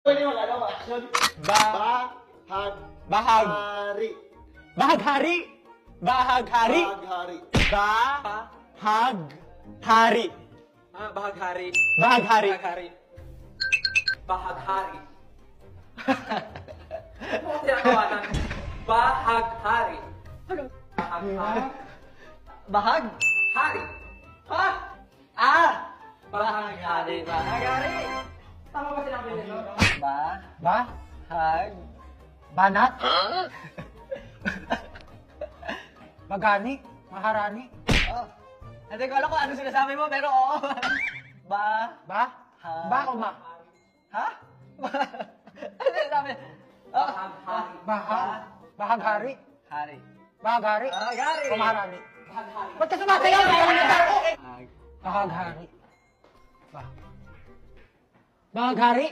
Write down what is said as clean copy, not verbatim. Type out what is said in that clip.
Pwede mag-ano ba? Action? Bahag. Bahag. Hari. Bahaghari. Bahaghari. Bahaghari. Bahaghari. Bahaghari. Bahaghari. Bahaghari. Bahaghari. Ano ang tinatawanan? Bahaghari. Ano? Bahaghari. Bahag? Hari. Ha? Bahaghari. Bahaghari. Tama ba sinabi nito? Bahag. Banat? Magani? Maharani? Oh. Hindi ko alam kung ano sinasabi mo, pero oo. Ba? Ba o ma? Ha? Ano sinasabi? Bahaghari. Bahaghari? Hari. Bahaghari? Bahaghari. O maharani? Bahaghari. Ba't ka sumasayaw? Bahaghari. Bahaghari?